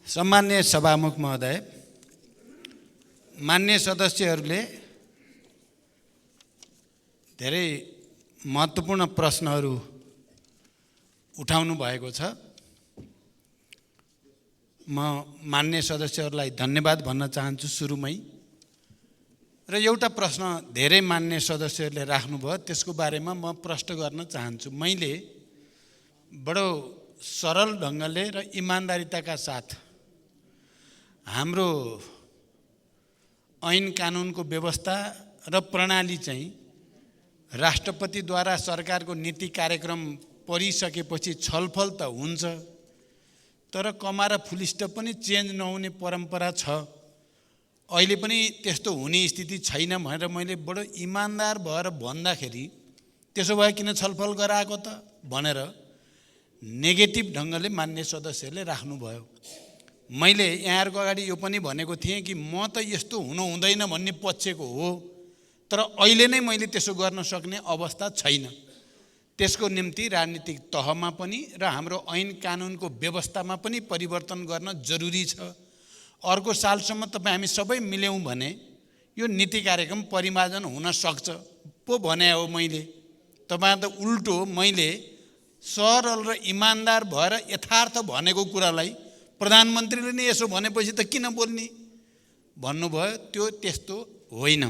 सम्मान्य सभामुख महोदय, मान्य सदस्यहरूले धेरै महत्त्वपूर्ण प्रश्नहरू उठाउनु भएको छ। म मान्य सदस्यहरूलाई धन्यवाद भन्न चाहन्छु सुरुमै। र एउटा प्रश्न धेरै मान्य सदस्यहरूले राख्नुभयो, त्यसको बारेमा म प्रश्न गर्न चाहन्छु। मैले बडो सरल ढङ्गले र इमानदारिताका साथ हाम्रो ऐन कानुनको व्यवस्था र प्रणाली चाहिँ राष्ट्रपतिद्वारा सरकारको नीति कार्यक्रम पढिसकेपछि छलफल त हुन्छ, तर कमा र फुलिस्टप पनि चेन्ज नहुने परम्परा छ। अहिले पनि त्यस्तो हुने स्थिति छैन भनेर मैले बडो इमानदार भएर भन्दाखेरि त्यसो भए किन छलफल गराएको त भनेर नेगेटिभ ढङ्गले मान्य सदस्यहरूले राख्नुभयो। मैले यहाँहरूको अगाडि यो पनि भनेको थिएँ कि म त यस्तो हुनु हुँदैन भन्ने पक्षको हो, तर अहिले नै मैले त्यसो गर्न सक्ने अवस्था छैन। त्यसको निम्ति राजनीतिक तहमा पनि र हाम्रो ऐन कानुनको व्यवस्थामा पनि परिवर्तन गर्न जरुरी छ। अर्को सालसम्म तपाईँ हामी सबै मिल्यौँ भने यो नीति कार्यक्रम परिमार्जन हुन सक्छ पो भने हो मैले। तपाईँ त उल्टो मैले सरल र इमानदार भएर यथार्थ भनेको कुरालाई प्रधानमन्त्रीले नै यसो भनेपछि त किन बोल्ने भन्नुभयो। त्यो त्यस्तो होइन।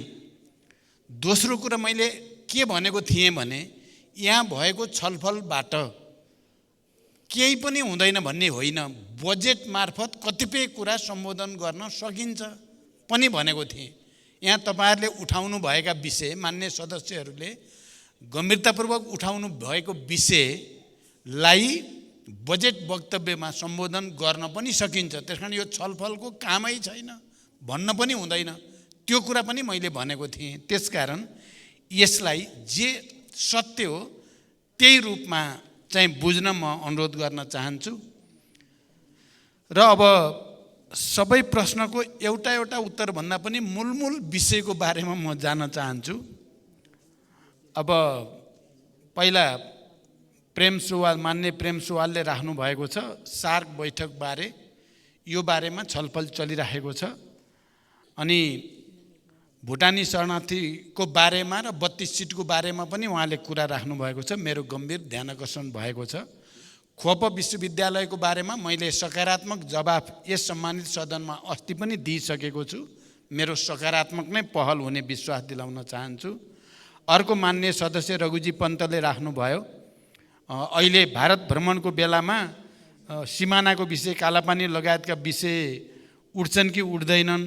दोस्रो कुरा मैले के भनेको थिएँ भने यहाँ भएको छलफलबाट केही पनि हुँदैन भन्ने होइन, बजेट मार्फत कतिपय कुरा सम्बोधन गर्न सकिन्छ पनि भनेको थिएँ। यहाँ तपाईँहरूले उठाउनु भएका विषय, मान्य सदस्यहरूले गम्भीरतापूर्वक उठाउनु भएको विषयलाई बजेट वक्तव्यमा सम्बोधन गर्न पनि सकिन्छ। त्यसकारण यो छलफलको कामै छैन भन्न पनि हुँदैन, त्यो कुरा पनि मैले भनेको थिएँ। त्यसकारण यसलाई जे सत्य हो त्यही रूपमा चाहिँ बुझ्न म अनुरोध गर्न चाहन्छु। र अब सबै प्रश्नको एउटा एउटा उत्तर भन्दा पनि मूल विषयको बारेमा म जान्न चाहन्छु। अब पहिला मान्य प्रेम सुवालले राख्नु भएको छ सार्क बैठक बारे। यो बारेमा छलफल चलिरहेको छ। अनि भुटानी शरणार्थीको बारेमा र 32 सिटको बारेमा पनि उहाँले कुरा राख्नु भएको छ। मेरो गम्भीर ध्यानाकर्षण भएको छ। खोप विश्वविद्यालयको बारेमा मैले सकारात्मक जवाफ यस सम्मानित सदनमा अस्ति पनि दिइसकेको छु। मेरो सकारात्मक नै पहल हुने विश्वास दिलाउन चाहन्छु। अर्को मान्य सदस्य रघुजी पन्तले राख्नुभयो, अहिले भारत भ्रमणको बेलामा सिमानाको विषय, कालापानी लगायतका विषय उठ्छन् कि उठ्दैनन्,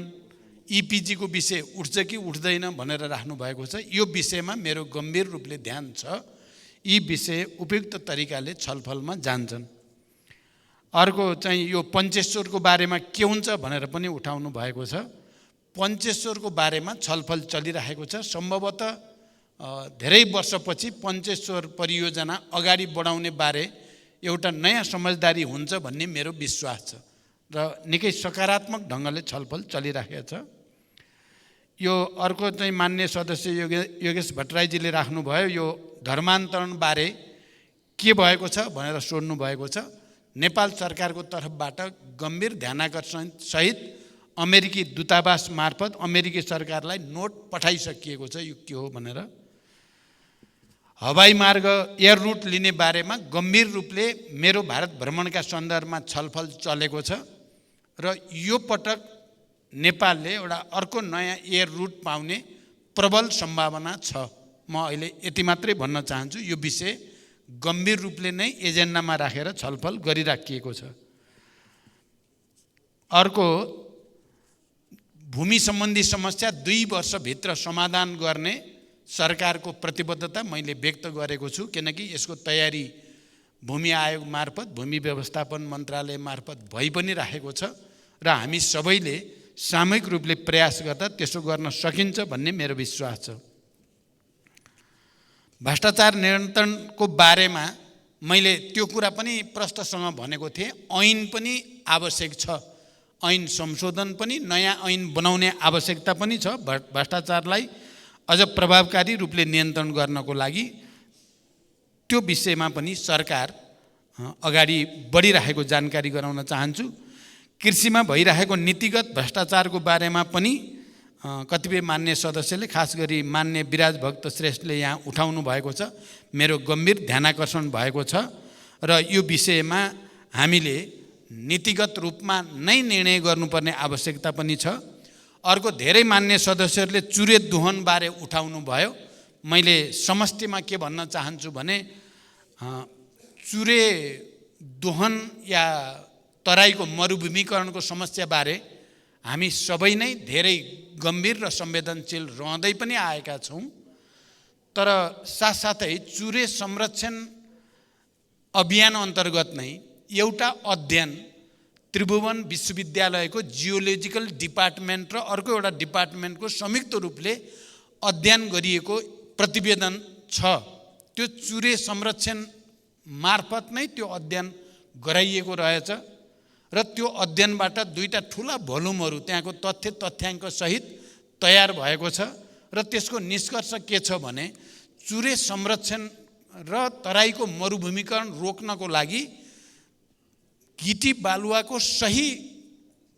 इपिजीको विषय उठ्छ कि उठ्दैन भनेर राख्नु भएको छ। यो विषयमा मेरो गम्भीर रूपले ध्यान छ। यी विषय उपयुक्त तरिकाले छलफलमा जान्छन्। अर्को चाहिँ यो पञ्चेश्वरको बारेमा के हुन्छ भनेर पनि उठाउनु भएको छ। पञ्चेश्वरको बारेमा छलफल चलिरहेको छ। सम्भवतः धेरै वर्षपछि पञ्चेश्वर परियोजना अगाडि बढाउने बारे एउटा नयाँ समझदारी हुन्छ भन्ने मेरो विश्वास छ र निकै सकारात्मक ढङ्गले छलफल चलिरहेको छ। यो अर्को चाहिँ मान्य सदस्य योगेश भट्टराईजीले राख्नुभयो, यो धर्मान्तरण बारे के भएको छ भनेर सोध्नु भएको छ। नेपाल सरकारको तर्फबाट गम्भीर ध्यानाकर्षण सहित अमेरिकी दूतावास मार्फत अमेरिकी सरकारलाई नोट पठाइसकिएको छ यो के हो भनेर। हवाई मार्ग एयर रुट लिने बारेमा गम्भीर रूपले मेरो भारत भ्रमणका सन्दर्भमा छलफल चलेको छ र यो पटक नेपालले एउटा अर्को नयाँ एयर रुट पाउने प्रबल सम्भावना छ। म अहिले यति मात्रै भन्न चाहन्छु। यो विषय गम्भीर रूपले नै एजेन्डामा राखेर छलफल गरिराखिएको छ। अर्को भूमि सम्बन्धी समस्या 2 वर्षभित्र समाधान गर्ने सरकारको प्रतिबद्धता मैले व्यक्त गरेको छु, किनकि यसको तयारी भूमि आयोग मार्फत, भूमि व्यवस्थापन मन्त्रालय मार्फत भइ पनि राखेको छ र हामी सबैले सामूहिक रूपले प्रयास गर्दा त्यसो गर्न सकिन्छ भन्ने मेरो विश्वास छ। भ्रष्टाचार नियन्त्रणको बारेमा मैले त्यो कुरा पनि प्रश्नसँग भनेको थिएँ। ऐन पनि आवश्यक छ, ऐन संशोधन पनि, नयाँ ऐन बनाउने आवश्यकता पनि छ। भ्रष्टाचारलाई अझ प्रभावकारी रूपले नियन्त्रण गर्नको लागि त्यो विषयमा पनि सरकार अगाडि बढिरहेको जानकारी गराउन चाहन्छु। कृषिमा भइरहेको नीतिगत भ्रष्टाचारको बारेमा पनि कतिपय मान्य सदस्यले, खास गरी मान्य विराज भक्त श्रेष्ठले यहाँ उठाउनु भएको छ, मेरो गम्भीर ध्यानाकर्षण भएको छ र यो विषयमा हामीले नीतिगत रूपमा नै निर्णय गर्नुपर्ने आवश्यकता पनि छ। अर्को, धेरै मान्य सदस्यहरूले चुरे दोहनबारे उठाउनु भयो। मैले समष्टिमा के भन्न चाहन्छु भने चुरे दोहन या तराईको मरुभूमिकरणको समस्याबारे हामी सबै नै धेरै गम्भीर र संवेदनशील रहँदै पनि आएका छौँ। तर साथसाथै चुरे संरक्षण अभियान अन्तर्गत नै एउटा अध्ययन त्रिभुवन विश्वविद्यालयको जियोलोजिकल डिपार्टमेन्ट र अर्को एउटा डिपार्टमेन्टको संयुक्त रूपले अध्ययन गरिएको प्रतिवेदन छ। त्यो चुरे संरक्षण मार्फत नै त्यो अध्ययन गराइएको रहेछ र त्यो अध्ययनबाट दुईटा ठुला भोल्युमहरू त्यहाँको तथ्याङ्क सहित तयार भएको छ र त्यसको निष्कर्ष के छ भने चुरे संरक्षण र तराईको मरुभूमिकरण रोक्नको लागि गिटी बालुवाको सही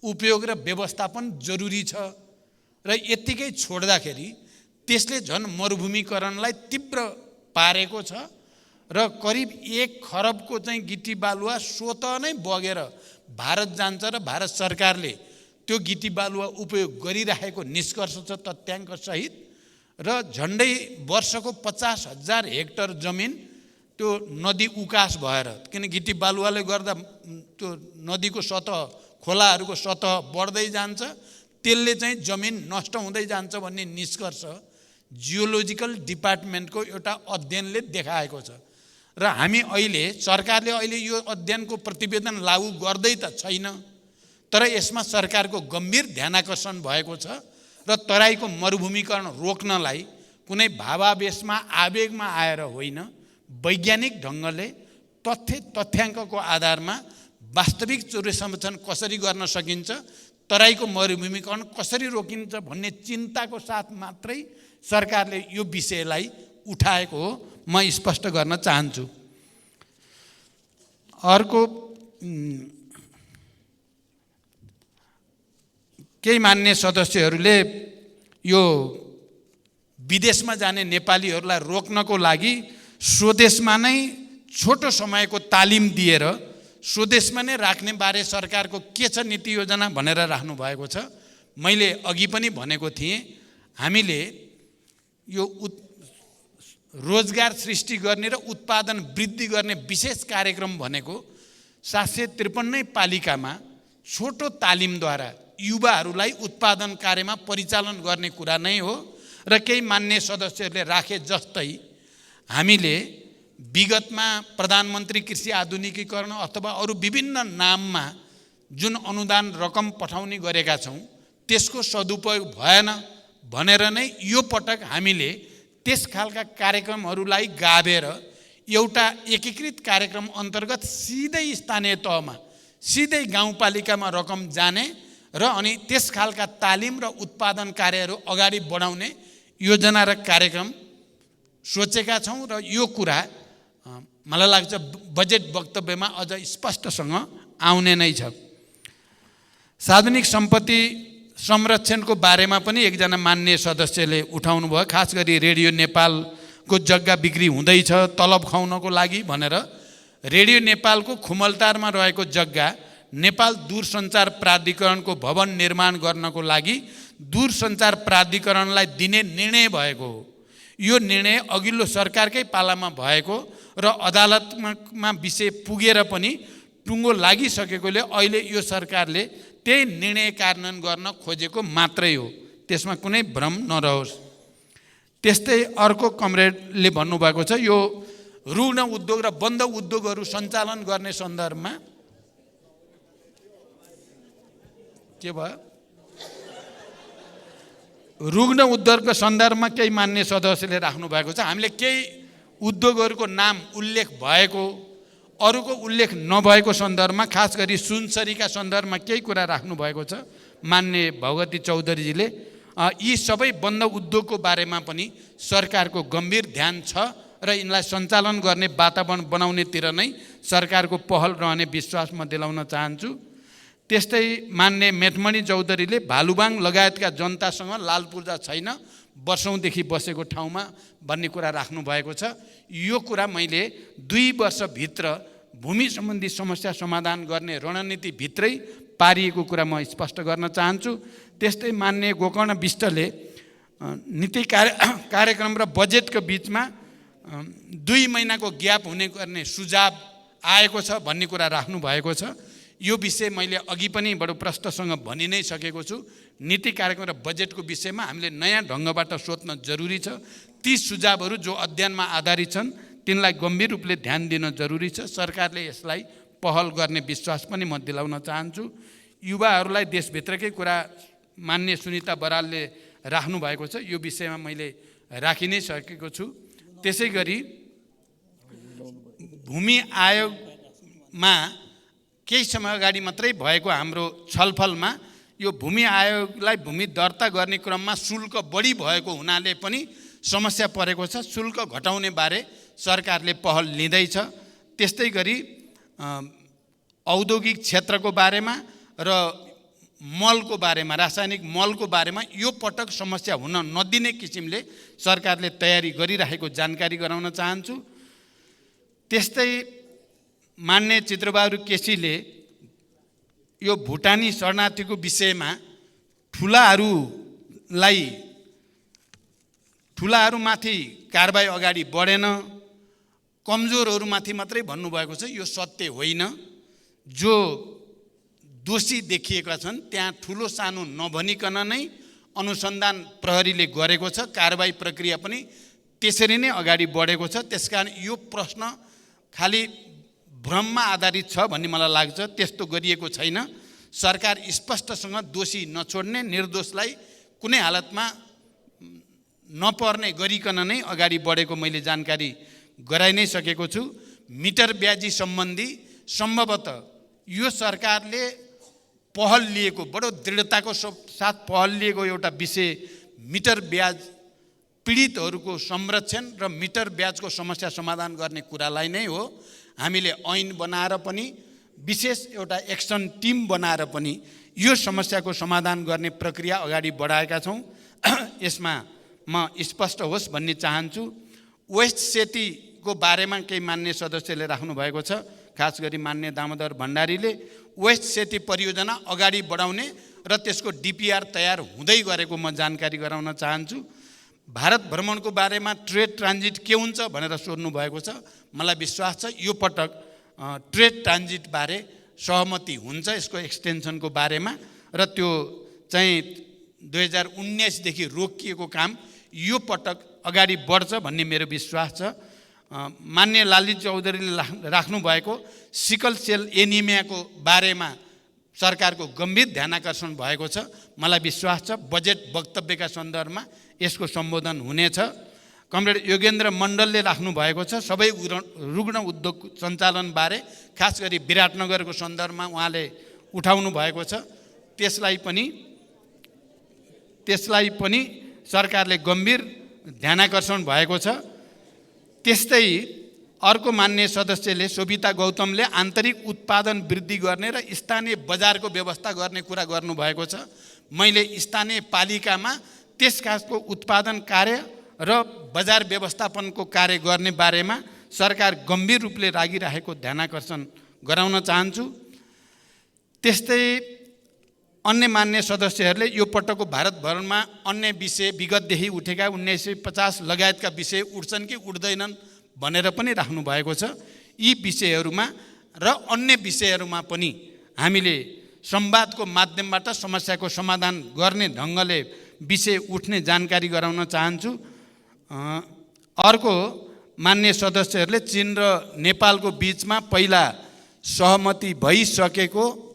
उपयोग र व्यवस्थापन जरुरी छ र यत्तिकै छोड्दाखेरि त्यसले झन् मरुभूमिकरणलाई तीव्र पारेको छ र करिब 1 खरबको चाहिँ गिटी बालुवा स्वतः नै बगेर भारत जान्छ र भारत सरकारले त्यो गिटी बालुवा उपयोग गरिरहेको निष्कर्ष छ तथ्याङ्क सहित र झन्डै वर्षको 50,000 हेक्टर जमिन त्यो नदी उकास भएर, किन गिटी बालुवाले गर्दा त्यो नदीको सतह, खोलाहरूको सतह बढ्दै जान्छ, त्यसले चाहिँ जमिन नष्ट हुँदै जान्छ भन्ने निष्कर्ष जियोलोजिकल डिपार्टमेन्टको एउटा अध्ययनले देखाएको छ। र हामी अहिले, सरकारले अहिले यो अध्ययनको प्रतिवेदन लागू गर्दै त छैन, तर यसमा सरकारको गम्भीर ध्यानाकर्षण भएको छ र तराईको मरुभूमिकरण रोक्नलाई कुनै भावावेशमा आवेगमा आएर होइन, वैज्ञानिक ढङ्गले तथ्याङ्कको आधारमा वास्तविक चुरे संरक्षण कसरी गर्न सकिन्छ, तराईको मरुभूमिकरण कसरी रोकिन्छ भन्ने चिन्ताको साथ मात्रै सरकारले यो विषयलाई उठाएको हो, म स्पष्ट गर्न चाहन्छु। अर्को, केही मान्य सदस्यहरूले यो विदेशमा जाने नेपालीहरूलाई रोक्नको लागि स्वदेशमा नै छोटो समयको तालिम दिएर स्वदेशमा नै राख्ने बारे सरकारको के छ नीति योजना भनेर राख्नु भएको छ। मैले अघि पनि भनेको थिएँ, हामीले यो रोजगार सृष्टि गर्ने र उत्पादन वृद्धि गर्ने विशेष कार्यक्रम भनेको 753 पालिकामा छोटो तालिमद्वारा युवाहरूलाई उत्पादन कार्यमा परिचालन गर्ने कुरा नै हो र केही मान्य सदस्यहरूले राखे जस्तै हामीले विगतमा प्रधानमन्त्री कृषि आधुनिकीकरण अथवा अरू विभिन्न नाममा जुन अनुदान रकम पठाउने गरेका छौँ त्यसको सदुपयोग भएन भनेर नै यो पटक हामीले त्यस खालका कार्यक्रमहरूलाई गाभेर एउटा एकीकृत कार्यक्रम अन्तर्गत सिधै स्थानीय तहमा, सिधै गाउँपालिकामा रकम जाने र अनि त्यस खालका तालिम र उत्पादन कार्यहरू अगाडि बढाउने योजना र कार्यक्रम सोचेका छौँ र यो कुरा मलाई लाग्छ बजेट वक्तव्यमा अझ स्पष्टसँग आउने नै छ। सार्वजनिक सम्पत्ति संरक्षणको बारेमा पनि एकजना मान्य सदस्यले उठाउनु भयो, खास गरी रेडियो नेपालको जग्गा बिक्री हुँदैछ तलब खुवाउनको लागि भनेर। रेडियो नेपालको खुमलटारमा रहेको जग्गा नेपाल दूरसञ्चार प्राधिकरणको भवन निर्माण गर्नको लागि दूरसञ्चार प्राधिकरणलाई दिने निर्णय भएको हो। यो निर्णय अघिल्लो सरकारकै पालामा भएको र अदालतमा विषय पुगेर पनि टुङ्गो लागिसकेकोले अहिले यो सरकारले त्यही निर्णय कार्यान्वयन गर्न खोजेको मात्रै हो, त्यसमा कुनै भ्रम नरहोस्। त्यस्तै अर्को कमरेडले भन्नुभएको छ, यो रुग्ण उद्योग र बन्द उद्योगहरू सञ्चालन गर्ने सन्दर्भमा के भयो, रुग्ण उद्योगको सन्दर्भमा केही मान्य सदस्यले राख्नु भएको छ। हामीले केही उद्योगहरूको नाम उल्लेख भएको, अरूको उल्लेख नभएको सन्दर्भमा, खास गरी सुनसरीका सन्दर्भमा केही कुरा राख्नु भएको छ मान्य भगवती चौधरीजीले। यी सबै बन्द उद्योगको बारेमा पनि सरकारको गम्भीर ध्यान छ र यिनलाई सञ्चालन गर्ने वातावरण बनाउनेतिर नै सरकारको पहल रहने विश्वास म दिलाउन चाहन्छु। त्यस्तै मान्य मेटमणि चौधरीले भालुबाङ लगायतका जनतासँग लाल पूर्जा छैन, वर्षौँदेखि बसेको ठाउँमा भन्ने कुरा राख्नु भएको छ। यो कुरा मैले 2 वर्षभित्र भूमि सम्बन्धी समस्या समाधान गर्ने रणनीतिभित्रै पारिएको कुरा म स्पष्ट गर्न चाहन्छु। त्यस्तै मान्य गोकर्ण विष्टले नीति कार्यक्रम र बजेटको बिचमा 2 महिनाको ग्याप हुने गर्ने सुझाव आएको छ भन्ने कुरा राख्नु भएको छ। यो विषय मैले अघि पनि बडो प्रष्टसँग भनि नै सकेको छु। नीति कार्यक्रम र बजेटको विषयमा हामीले नयाँ ढङ्गबाट सोच्न जरुरी छ। ती सुझावहरू जो अध्ययनमा आधारित छन् तिनलाई गम्भीर रूपले ध्यान दिन जरुरी छ। सरकारले यसलाई पहल गर्ने विश्वास पनि म दिलाउन चाहन्छु। युवाहरूलाई देशभित्रकै कुरा मान्य सुनिता बरालले राख्नु भएको छ, यो विषयमा मैले राखि नै सकेको छु। त्यसै गरी भूमि आयोगमा केही समय अगाडि मात्रै भएको हाम्रो छलफलमा यो भूमि आयोगलाई भूमि दर्ता गर्ने क्रममा शुल्क बढी भएको हुनाले पनि समस्या परेको छ। शुल्क घटाउने बारे सरकारले पहल लिँदैछ। त्यस्तै गरी औद्योगिक क्षेत्रको बारेमा र मलको बारेमा, रासायनिक मलको बारेमा यो पटक समस्या हुन नदिने किसिमले सरकारले तयारी गरिरहेको जानकारी गराउन चाहन्छु। त्यस्तै मान्य चित्रबहादुर केसीले यो भुटानी शरणार्थीको विषयमा ठुलाहरूमाथि कारबाही अगाडि बढेन, कमजोरहरूमाथि मात्रै भन्नुभएको छ। यो सत्य होइन। जो दोषी देखिएका छन् त्यहाँ ठुलो सानो नभनिकन नै अनुसन्धान प्रहरीले गरेको छ। कारबाही प्रक्रिया पनि त्यसरी नै अगाडि बढेको छ। त्यसकारण यो प्रश्न खालि भ्रममा आधारित छ भन्ने मलाई लाग्छ। त्यस्तो गरिएको छैन। सरकार स्पष्टसँग दोषी नछोड्ने, निर्दोषलाई कुनै हालतमा नपर्ने गरिकन नै अगाडि बढेको मैले जानकारी गराइ नै सकेको छु। मिटर ब्याजी सम्बन्धी सम्भवतः यो सरकारले पहल लिएको, बडो दृढताको साथ पहल लिएको एउटा विषय मिटर ब्याज पीडितहरूको संरक्षण र मिटर ब्याजको समस्या समाधान गर्ने कुरालाई नै हो। हामीले ऐन बनाएर पनि, विशेष एउटा एक्सन टिम बनाएर पनि यो समस्याको समाधान गर्ने प्रक्रिया अगाडि बढाएका छौँ। यसमा म स्पष्ट होस् भन्ने चाहन्छु। वेस्ट सेतीको बारेमा केही मान्य सदस्यले राख्नु भएको छ, खास गरी मान्य दामोदर भण्डारीले। वेस्ट सेती परियोजना अगाडि बढाउने र त्यसको डिपिआर तयार हुँदै गरेको म जानकारी गराउन चाहन्छु। भारत भ्रमणको बारेमा ट्रेड ट्रान्जिट के हुन्छ भनेर सोध्नु भएको छ। मलाई विश्वास छ यो पटक ट्रेड ट्रान्जिट बारे सहमति हुन्छ, यसको एक्सटेन्सनको बारेमा, र त्यो चाहिँ 2019देखि रोकिएको काम यो पटक अगाडि बढ्छ भन्ने मेरो विश्वास छ। मान्य लाली चौधरीले राख्नु भएको सिकल सेल एनिमियाको बारेमा सरकारको गम्भीर ध्यानाकर्षण भएको छ। मलाई विश्वास छ बजेट वक्तव्यका सन्दर्भमा यसको सम्बोधन हुनेछ। कमरेड योगेन्द्र मण्डलले राख्नु भएको छ सबै रुग्ण उद्योग सञ्चालनबारे, खास गरी विराटनगरको सन्दर्भमा उहाँले उठाउनु भएको छ। त्यसलाई पनि सरकारले गम्भीर ध्यानाकर्षण भएको छ। त्यस्तै अर्को मान्य सदस्यले सोभिता गौतमले आन्तरिक उत्पादन वृद्धि गर्ने र स्थानीय बजारको व्यवस्था गर्ने कुरा गर्नुभएको छ। मैले स्थानीय पालिकामा त्यस खासको उत्पादन कार्य र बजार व्यवस्थापनको कार्य गर्ने बारेमा सरकार गम्भीर रूपले लागिरहेको ध्यानाकर्षण गराउन चाहन्छु। त्यस्तै अन्य मान्य सदस्यहरूले यो पटकको भारत भ्रमणमा अन्य विषय विगतदेखि उठेका 1950 लगायतका विषय उठ्छन् कि उठ्दैनन् भनेर पनि राख्नु भएको छ। यी विषयहरूमा र अन्य विषयहरूमा पनि हामीले संवादको माध्यमबाट समस्याको समाधान गर्ने ढङ्गले विषय उठ्ने जानकारी गराउन चाहन्छु। अर्को मान्य सदस्यहरूले चीन र नेपालको बीचमा पहिला सहमति भइसकेको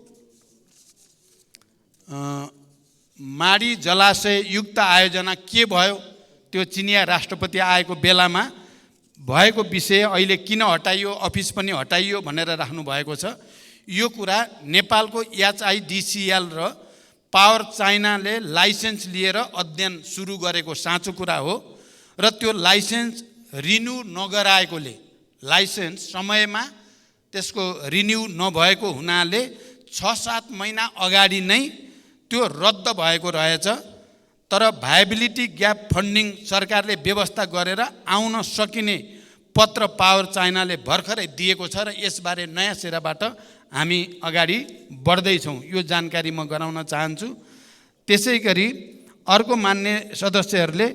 माडी जलाशय युक्त आयोजना के भयो, त्यो चिनिया राष्ट्रपति आएको बेलामा भएको विषय अहिले किन हटाइयो, अफिस पनि हटाइयो भनेर राख्नु भएको छ। यो कुरा नेपालको एचआइडिसिएल र पावर चाइनाले लाइसेन्स लिएर अध्ययन सुरु गरेको साँचो कुरा हो र त्यो लाइसेन्स रिन्यू नगराएकोले, लाइसेन्स समयमा त्यसको रिन्यू नभएको हुनाले 6-7 महिना अगाडि नै त्यो रद्द भएको रहेछ। तर भायबिलिटी ग्याप फन्डिङ सरकारले व्यवस्था गरेर आउन सकिने पत्र पावर चाइनाले भर्खरै दिएको छ र यसबारे नयाँ सिराबाट हामी अगाडि बढ्दैछौँ, यो जानकारी म गराउन चाहन्छु। त्यसै गरी अर्को मान्य सदस्यहरूले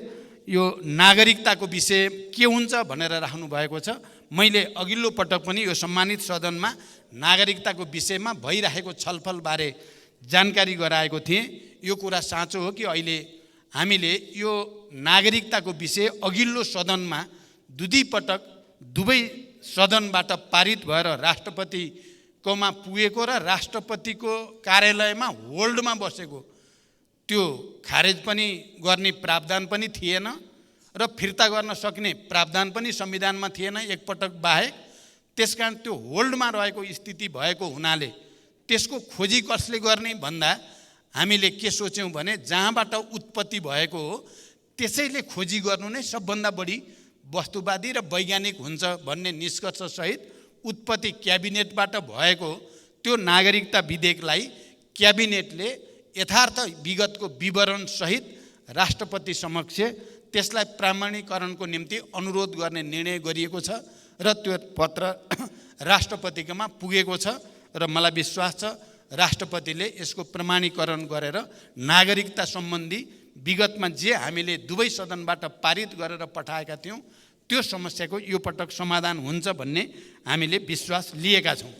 यो नागरिकताको विषय के हुन्छ भनेर राख्नु भएको छ। मैले अघिल्लो पटक पनि यो सम्मानित सदनमा नागरिकताको विषयमा भइरहेको छलफलबारे जानकारी गराएको थिएँ। यो कुरा साँचो हो कि अहिले हामीले यो नागरिकताको विषय अघिल्लो सदनमा दुई पटक दुवै सदनबाट पारित भएर राष्ट्रपतिकोमा पुगेको र राष्ट्रपतिको कार्यालयमा होल्डमा बसेको, त्यो खारेज पनि गर्ने प्रावधान पनि थिएन र फिर्ता गर्न सक्ने प्रावधान पनि संविधानमा थिएन एकपटक बाहेक। त्यसकारण त्यो होल्डमा रहेको स्थिति भएको हुनाले त्यसको खोजी कसले गर्ने भन्दा हामीले के सोच्यौँ भने जहाँबाट उत्पत्ति भएको हो त्यसैले खोजी गर्नु नै सबभन्दा बढी वस्तुवादी र वैज्ञानिक हुन्छ भन्ने निष्कर्षसहित उत्पत्ति क्याबिनेटबाट भएको त्यो नागरिकता विधेयकलाई क्याबिनेटले यथार्थ विगतको विवरणसहित राष्ट्रपति समक्ष त्यसलाई प्रमाणीकरणको निम्ति अनुरोध गर्ने निर्णय गरिएको छ र त्यो पत्र राष्ट्रपतिकोमा पुगेको छ र मलाई विश्वास छ राष्ट्रपतिले यसको प्रमाणीकरण गरेर नागरिकता सम्बन्धी विगतमा जे हामीले दुवै सदनबाट पारित गरेर पठाएका थियौँ त्यो समस्याको यो पटक समाधान हुन्छ भन्ने हामीले विश्वास लिएका छौँ।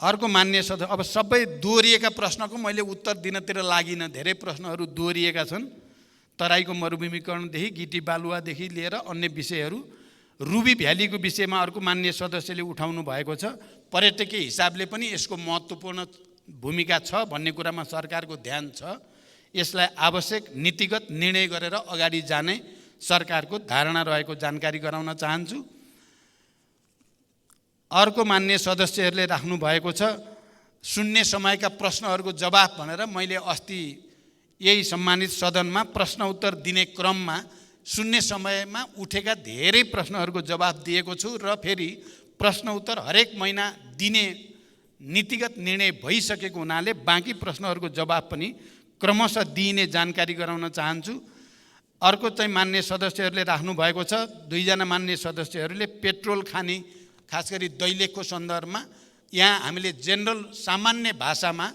अर्को मान्य सदस्य, अब सबै दोहोरिएका प्रश्नको मैले उत्तर दिनतिर लागिनँ। धेरै प्रश्नहरू दोहोरिएका छन्। तराईको मरुभूमिकरणदेखि गिटी बालुवादेखि लिएर अन्य विषयहरू, रुबी भ्यालीको विषयमा अर्को मान्य सदस्यले उठाउनु भएको छ। पर्यटकीय हिसाबले पनि यसको महत्त्वपूर्ण भूमिका छ भन्ने कुरामा सरकारको ध्यान छ। यसलाई आवश्यक नीतिगत निर्णय गरेर अगाडि जाने सरकारको धारणा रहेको जानकारी गराउन चाहन्छु। अर्को मान्य सदस्यहरूले राख्नु भएको छ शून्य समयका प्रश्नहरूको जवाफ भनेर। मैले अस्ति यही सम्मानित सदनमा प्रश्न उत्तर दिने क्रममा शून्य समयमा उठेका धेरै प्रश्नहरूको जवाफ दिएको छु र फेरि प्रश्न उत्तर हरेक महिना दिने नीतिगत निर्णय भइसकेको हुनाले बाँकी प्रश्नहरूको जवाफ पनि क्रमशः दिइने जानकारी गराउन चाहन्छु। अर्को चाहिँ मान्य सदस्यहरूले राख्नु भएको छ, दुईजना मान्य सदस्यहरूले पेट्रोल खानी खास गरी दैलेखको सन्दर्भमा यहाँ हामीले जेनरल सामान्य भाषामा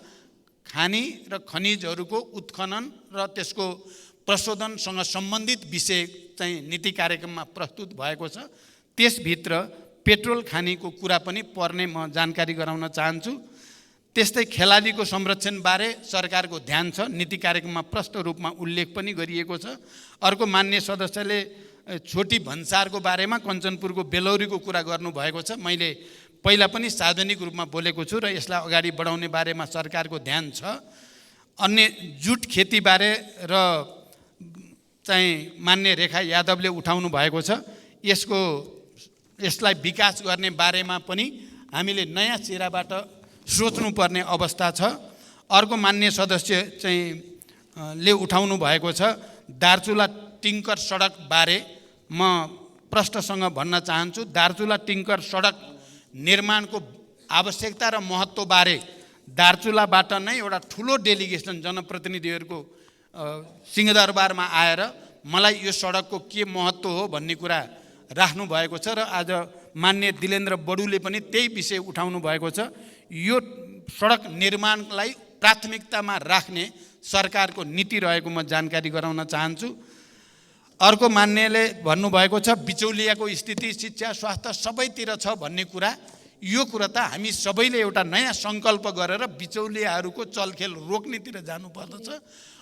खानी र खनिजहरूको उत्खनन र त्यसको प्रशोधनसँग सम्बन्धित विषय चाहिँ नीति कार्यक्रममा प्रस्तुत भएको छ। त्यसभित्र पेट्रोल खानीको कुरा पनि पर्ने म जानकारी गराउन चाहन्छु। त्यस्तै खेलाडीको संरक्षणबारे सरकारको ध्यान छ, नीति कार्यक्रममा प्रष्ट रूपमा उल्लेख पनि गरिएको छ। अर्को मान्य सदस्यले छोटी भन्सारको बारेमा कञ्चनपुरको बेलौरीको कुरा गर्नुभएको छ। मैले पहिला पनि सार्वजनिक रूपमा बोलेको छु र यसलाई अगाडि बढाउने बारेमा सरकारको ध्यान छ। अन्य जुट खेतीबारे र चाहिँ मान्य रेखा यादवले उठाउनु भएको छ। यसलाई विकास गर्ने बारेमा पनि हामीले नयाँ सिराबाट सोच्नुपर्ने अवस्था छ। अर्को मान्य सदस्य चाहिँ ले उठाउनु भएको छ दार्चुला टिङ्कर सडक बारे। म प्रष्टसँग भन्न चाहन्छु दार्चुला टिङ्कर सडक निर्माणको आवश्यकता र महत्त्वबारे दार्चुलाबाट नै एउटा ठुलो डेलिगेसन जनप्रतिनिधिहरूको सिंहदरबारमा आएर मलाई यो सडकको के महत्त्व हो भन्ने कुरा राख्नु भएको छ र आज मान्य दिलेन्द्र बडुले पनि त्यही विषय उठाउनु भएको छ। यो सडक निर्माणलाई प्राथमिकतामा राख्ने सरकारको नीति रहेको म जानकारी गराउन चाहन्छु। अर्को मान्यले भन्नुभएको छ बिचौलियाको स्थिति शिक्षा स्वास्थ्य सबैतिर छ भन्ने कुरा। यो कुरा त हामी सबैले एउटा नयाँ सङ्कल्प गरेर बिचौलियाहरूको चलखेल रोक्नेतिर जानुपर्दछ।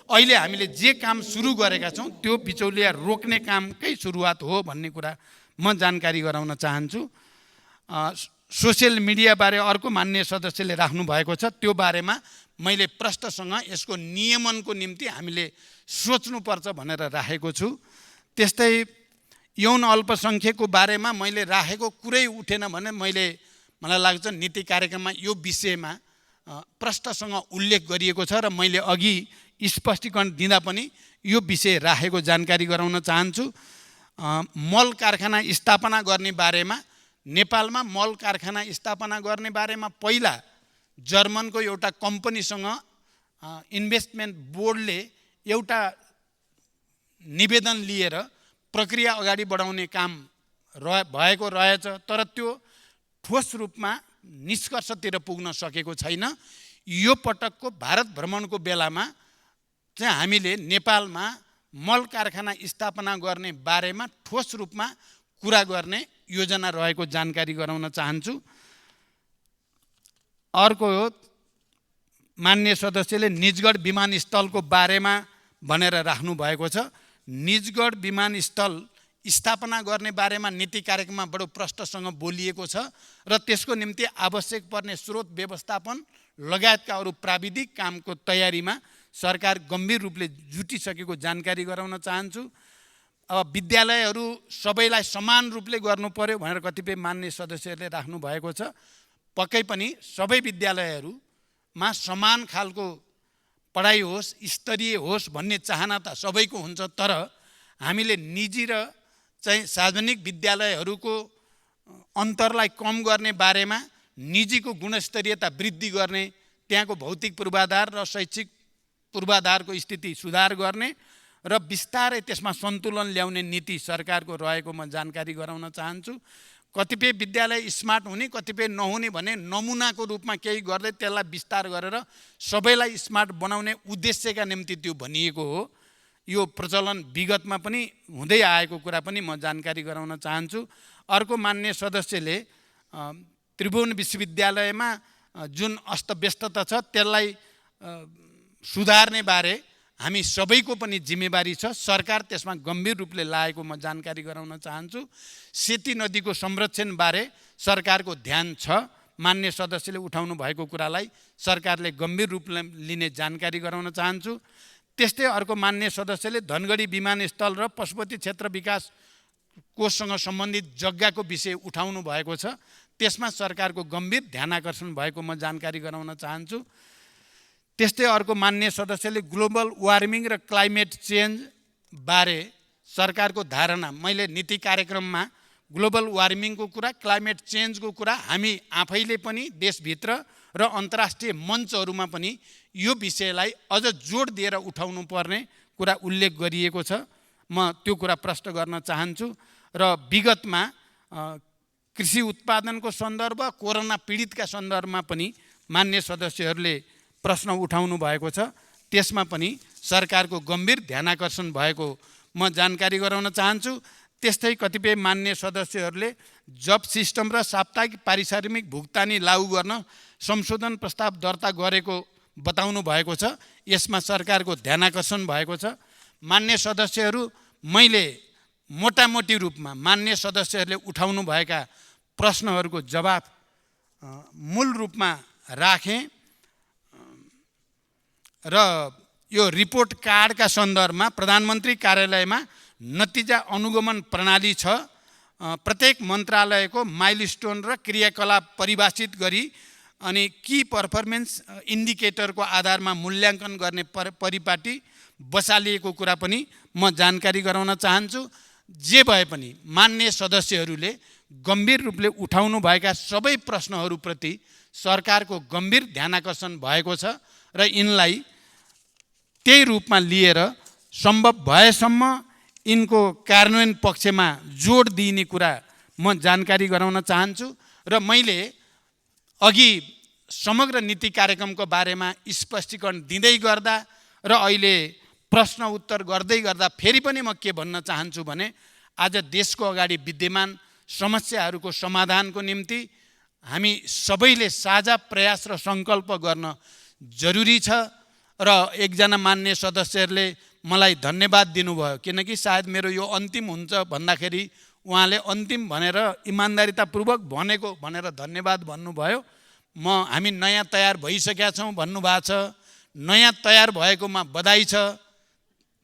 अहिले हामीले जे काम सुरु गरेका छौँ त्यो बिचौलिया रोक्ने कामकै सुरुवात हो भन्ने कुरा म जानकारी गराउन चाहन्छु। सोसियल मिडियाबारे अर्को मान्य सदस्यले राख्नु भएको छ, त्यो बारेमा मैले प्रष्टसँग यसको नियमनको निम्ति हामीले सोच्नुपर्छ भनेर राखेको छु। त्यस्तै यौन अल्पसङ्ख्यकको बारेमा मैले राखेको कुरै उठेन भने मलाई लाग्छ नीति कार्यक्रममा यो विषयमा प्रष्टसँग उल्लेख गरिएको छ र मैले अघि स्पष्टीकरण दिँदा पनि यो विषय राखेको जानकारी गराउन चाहन्छु। मल कारखाना स्थापना गर्ने बारेमा नेपालमा मल कारखाना स्थापना गर्ने बारेमा पहिला जर्मनको एउटा कम्पनीसँग इन्भेस्टमेन्ट बोर्डले एउटा निवेदन लिएर प्रक्रिया अगाडि बढाउने काम भएको रहेछ, तर त्यो ठोस रूपमा निष्कर्षतिर पुग्न सकेको छैन। यो पटकको भारत भ्रमणको बेलामा चाहिँ हामीले नेपालमा मल कारखाना स्थापना गर्ने बारेमा ठोस रूपमा कुरा गर्ने योजना रहेको जानकारी गराउन चाहन्छु। अर्को हो, माननीय सदस्यले निजगढ विमानस्थलको बारेमा भनेर राख्नु भएको छ। निजगढ विमानस्थल स्थापना गर्ने बारेमा नीति कार्यक्रममा बडो प्रष्टसँग बोलिएको छ र त्यसको निम्ति आवश्यक पर्ने स्रोत व्यवस्थापन लगायतका अरू प्राविधिक कामको तयारीमा सरकार गम्भीर रूपले जुटिसकेको जानकारी गराउन चाहन्छु। अब विद्यालयहरू सबैलाई समान रूपले गर्नु पर्यो भनेर कतिपय मान्य सदस्यहरूले राख्नु भएको छ। पक्कै पनि सबै विद्यालयहरूमा समान खालको पढाइ होस्, स्तरीय होस् भन्ने चाहना त सबैको हुन्छ, तर हामीले निजी र चाहिँ सार्वजनिक विद्यालयहरूको अन्तरलाई कम गर्ने बारेमा, निजीको गुणस्तरीयता वृद्धि गर्ने, त्यहाँको भौतिक पूर्वाधार र शैक्षिक पूर्वाधारको स्थिति सुधार गर्ने र बिस्तारै त्यसमा सन्तुलन ल्याउने नीति सरकारको रहेको म जानकारी गराउन चाहन्छु। कतिपय विद्यालय स्मार्ट हुने, कतिपय नहुने भने नमुनाको रूपमा केही गर्दै त्यसलाई विस्तार गरेर सबैलाई स्मार्ट बनाउने उद्देश्यका निम्ति त्यो भनिएको हो। यो प्रचलन विगतमा पनि हुँदै आएको कुरा पनि म जानकारी गराउन चाहन्छु। अर्को मान्य सदस्यले त्रिभुवन विश्वविद्यालयमा जुन अस्तव्यस्तता छ त्यसलाई सुधार्ने बारे हामी सबैको पनि जिम्मेवारी छ, सरकार त्यसमा गम्भीर रूपले लागेको म जानकारी गराउन चाहन्छु। सेती नदीको संरक्षण बारे सरकारको ध्यान छ, मान्य सदस्यले उठाउनु भएको कुरालाई सरकारले गम्भीर रूपले लिने जानकारी गराउन चाहन्छु। त्यस्तै अर्को मान्य सदस्यले धनगढी विमानस्थल र पशुपति क्षेत्र विकास कोषसँग सम्बन्धित जग्गाको विषय उठाउनु भएको छ, त्यसमा सरकारको गम्भीर ध्यानाकर्षण भएको म जानकारी गराउन चाहन्छु। त्यस्तै अर्को मान्य सदस्यले ग्लोबल वार्मिङ र क्लाइमेट चेन्ज बारे सरकारको धारणा, मैले नीति कार्यक्रममा ग्लोबल वार्मिङको कुरा, क्लाइमेट चेन्जको कुरा हामी आफैले पनि देशभित्र र अन्तर्राष्ट्रिय मञ्चहरूमा पनि यो विषयलाई अझ जोड दिएर उठाउनु पर्ने कुरा उल्लेख गरिएको छ। म त्यो कुरा प्रष्ट गर्न चाहन्छु। र विगतमा कृषि उत्पादनको सन्दर्भ, कोरोना पीडितका सन्दर्भमा पनि मान्य सदस्यहरूले प्रश्न उठाउनु भएको छ, त्यसमा पनि सरकारको गम्भीर ध्यानाकर्षण भएको म जानकारी गराउन चाहन्छु। त्यस्तै कतिपय मान्य सदस्यहरूले जब सिस्टम र साप्ताहिक पारिश्रमिक भुक्तानी लागू गर्न संशोधन प्रस्ताव दर्ता गरेको बताउनु भएको छ, यसमा सरकारको ध्यानाकर्षण भएको छ। मान्य सदस्यहरू, मैले मोटामोटी रूपमा मान्य सदस्यहरूले उठाउनु भएका प्रश्नहरूको जवाब मूल रूपमा राखेँ र यो रिपोर्ट कार्डका सन्दर्भमा प्रधानमन्त्री कार्यालयमा नतिजा अनुगमन प्रणाली छ। प्रत्येक मन्त्रालयको माइलस्टोन र क्रियाकलाप परिभाषित गरी अनि की पर्फर्मेन्स इन्डिकेटरको आधारमा मूल्याङ्कन गर्ने परिपाटी बसालिएको कुरा पनि म जानकारी गराउन चाहन्छु। जे भए पनि मान्य सदस्यहरूले गम्भीर रूपले उठाउनु भएका सबै प्रश्नहरूप्रति सरकारको गम्भीर ध्यानाकर्षण भएको छ र यिनलाई त्यही रूपमा लिएर सम्भव भएसम्म यिनको कार्यान्वयन पक्षमा जोड दिने कुरा म जानकारी गराउन चाहन्छु। र मैले अघि समग्र नीति कार्यक्रमको बारेमा स्पष्टीकरण दिँदै गर्दा र अहिले प्रश्न उत्तर गर्दै गर्दा फेरि पनि म के भन्न चाहन्छु भने आज देशको अगाडि विद्यमान समस्याहरूको समाधानको निम्ति हामी सबैले साझा प्रयास र सङ्कल्प गर्न जरुरी छ। र एकजना मान्य सदस्यहरूले मलाई धन्यवाद दिनुभयो, किनकि सायद मेरो यो अन्तिम हुन्छ भन्दाखेरि उहाँले अन्तिम भनेर इमान्दारितापूर्वक भनेको भनेर धन्यवाद भन्नुभयो। हामी नयाँ तयार भइसकेका छौँ भन्नुभएको छ, नयाँ तयार भएकोमा बधाई छ।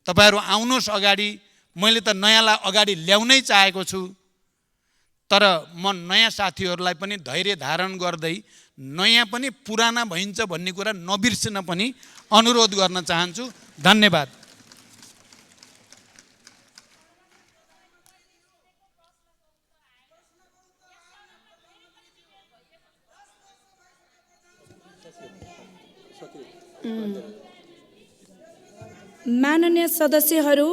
तपाईहरू आउनुहोस् अगाडि, मैले त नयाँलाई अगाडि ल्याउनै चाहेको छु, तर म नयाँ साथीहरूलाई पनि धैर्य धारण गर्दै नयाँ पनि पुराना भइन्छ भन्ने कुरा नबिर्सिन पनि अनुरोध गर्न चाहन्छु। धन्यवाद। माननीय सदस्यहरू,